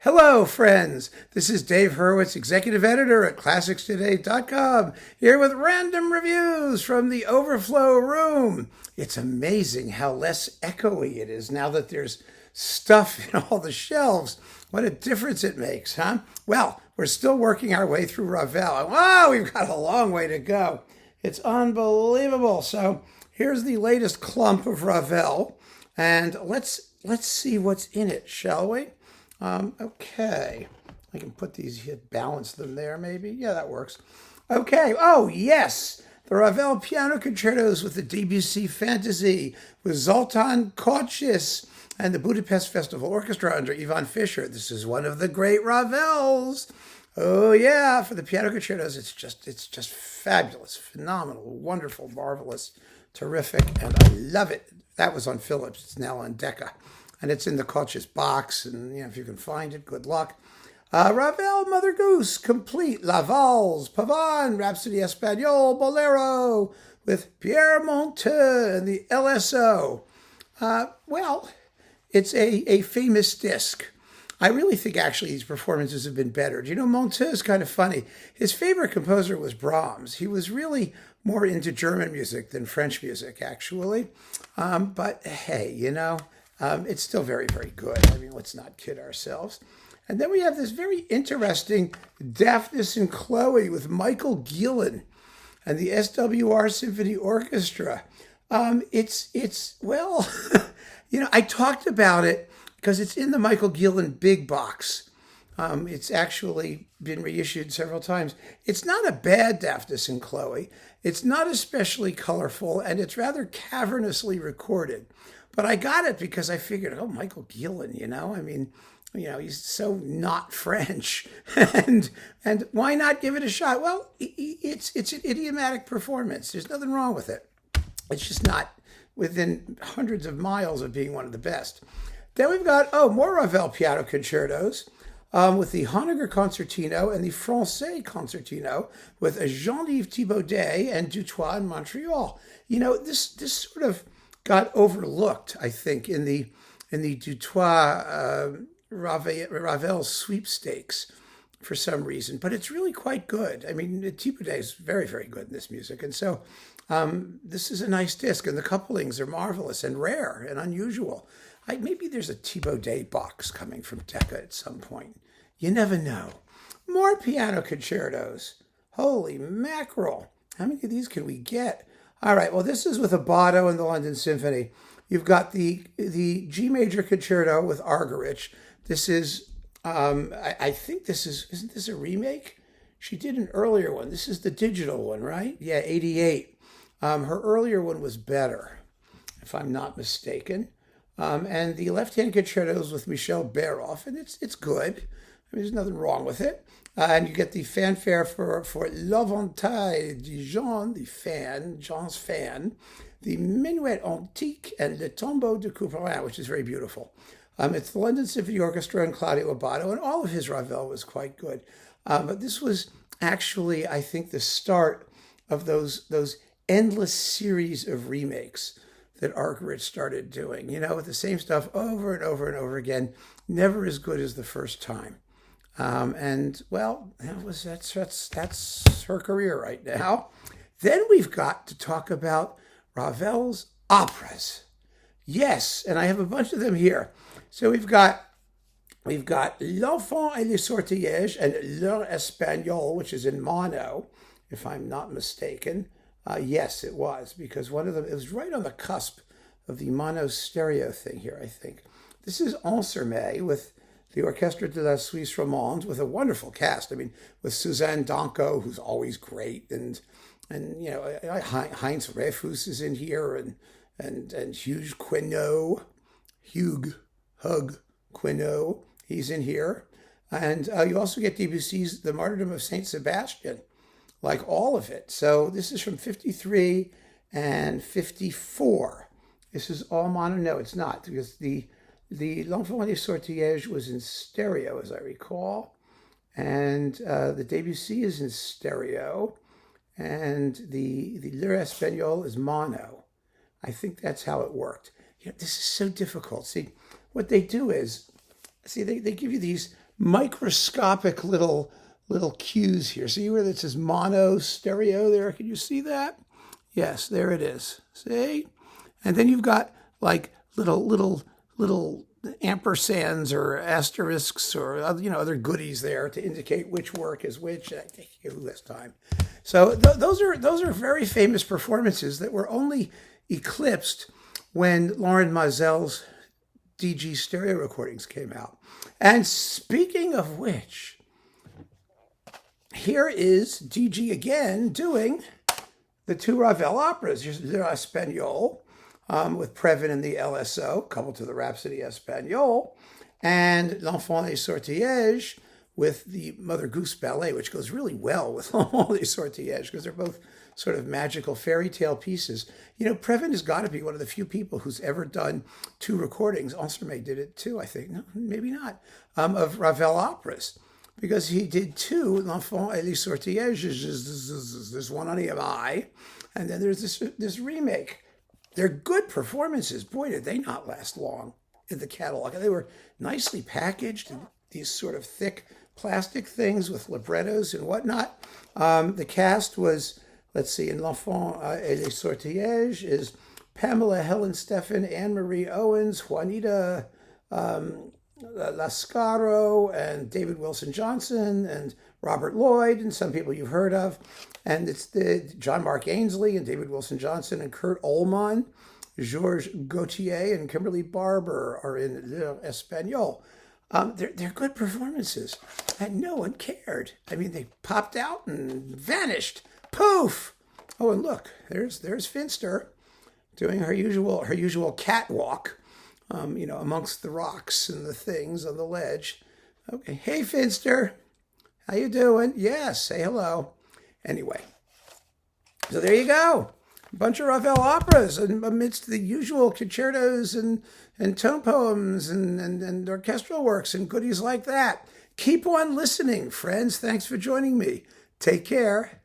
Hello, friends. This is Dave Hurwitz, executive editor at ClassicsToday.com, here with random reviews from the Overflow room. It's amazing how less echoey it is now that there's stuff in all the shelves. What a difference it makes, huh? Well, we're still working our way through Ravel. Wow, we've got a long way to go. It's unbelievable. So here's the latest clump of Ravel, and let's see what's in it, shall we? Okay, I can put these here, balance them there maybe. Yeah, that works. Okay, oh yes, the Ravel piano concertos with the Debussy Fantasy with Zoltan Kocis and the Budapest Festival Orchestra under Ivan Fischer. This is one of the great Ravels. Oh yeah, for the piano concertos, it's just fabulous, phenomenal, wonderful, marvelous, terrific, and I love it. That was on Philips. It's now on Decca. And it's in the Kocis box, and if you can find it, good luck. Ravel, Mother Goose, complete, La Valse, Pavane, Rhapsody Espagnole, Bolero, with Pierre Monteux and the LSO. Well, it's a famous disc. I really think actually these performances have been better. Do you know, Monteux is kind of funny. His favorite composer was Brahms. He was really more into German music than French music, actually. But hey, it's still very, very good. I mean, let's not kid ourselves. And then we have this very interesting Daphnis and Chloe with Michael Gillen and the SWR Symphony Orchestra. Well, I talked about it because it's in the Michael Gillen big box. It's actually been reissued several times. It's not a bad Daphnis and Chloe. It's not especially colorful, and it's rather cavernously recorded. But I got it because I figured, Michael Gillen, he's so not French, and why not give it a shot? Well, it's an idiomatic performance. There's nothing wrong with it. It's just not within hundreds of miles of being one of the best. Then we've got more Ravel piano concertos with the Honegger Concertino and the Francais Concertino with Jean-Yves Thibaudet and Dutoit in Montreal. This sort of got overlooked, I think, in the Dutoit Ravel sweepstakes for some reason, but it's really quite good. I mean, Thibaudet is very, very good in this music, and so this is a nice disc, and the couplings are marvelous and rare and unusual. Maybe there's a Thibaudet box coming from Decca at some point. You never know. More piano concertos. Holy mackerel! How many of these can we get? All right, well, this is with Abbado and the London Symphony. You've got the G major concerto with Argerich. This is, I think isn't this a remake? She did an earlier one. This is the digital one, right? Yeah, 88. Her earlier one was better, if I'm not mistaken. And the left-hand concertos with Michel Béroff, and it's good. I mean, there's nothing wrong with it. And you get the fanfare for L'Eventail de Jean, Jean's fan, the Minuet Antique, and Le Tombeau de Couperin, which is very beautiful. It's the London Symphony Orchestra and Claudio Abbado, and all of his Ravel was quite good. But this was actually, I think, the start of those endless series of remakes that Argerich started doing, with the same stuff over and over and over again, never as good as the first time. That's her career right now. Then we've got to talk about Ravel's operas. Yes, and I have a bunch of them here. So we've got L'Enfant et le Sortilège and L'Heure Espagnole, which is in mono, if I'm not mistaken. Yes, it was, because one of them, it was right on the cusp of the mono stereo thing here, I think. This is Ansermet with the Orchestre de la Suisse Romande with a wonderful cast. I mean, with Suzanne Danko, who's always great, and Heinz Refus is in here, and Hugh Quinault, he's in here. And you also get Debussy's The Martyrdom of Saint Sebastian, like all of it. So this is from 53 and 54. This is all mono. No, it's not, because the L'Enfant et le Sortilège was in stereo, as I recall, and the Debussy is in stereo, and the L'Heure Espagnole is mono. I think that's how it worked. This is so difficult. See, what they do is See, they give you these microscopic little cues here. See where it says mono stereo there? Can you see that? Yes, there it is. See? And then you've got like little ampersands or asterisks or other goodies there to indicate which work is which. Who has time? So those are very famous performances that were only eclipsed when Lauren Meisel's DG stereo recordings came out. And speaking of which, here is DG again doing the two Ravel operas. Here's the Espagnole with Previn and the LSO, coupled to the Rhapsody Espagnole, and L'Enfant des Sortilèges with the Mother Goose Ballet, which goes really well with L'Enfant des Sortilèges because they're both sort of magical fairy tale pieces. Previn has got to be one of the few people who's ever done two recordings. Ansermet did it too, I think. No, maybe not. Of Ravel operas. Because he did two, L'Enfant et les Sortilèges. There's one on EMI, and then there's this remake. They're good performances. Boy, did they not last long in the catalog. They were nicely packaged in these sort of thick plastic things with librettos and whatnot. The cast was, let's see, in L'Enfant et les Sortilèges is Pamela Helen Steffen, Anne-Marie Owens, Juanita Lascaro, and David Wilson Johnson, and Robert Lloyd, and some people you've heard of. And it's the John Mark Ainsley and David Wilson Johnson and Kurt Ullman, Georges Gautier and Kimberly Barber are in Espagnole. They're good performances, and no one cared. I mean, they popped out and vanished. Poof! Oh, and look, there's Finster doing her usual catwalk, amongst the rocks and the things on the ledge. Okay, hey Finster, how you doing? Yes, say hello. Anyway, so there you go. A bunch of Ravel operas amidst the usual concertos and tone poems and orchestral works and goodies like that. Keep on listening, friends. Thanks for joining me. Take care.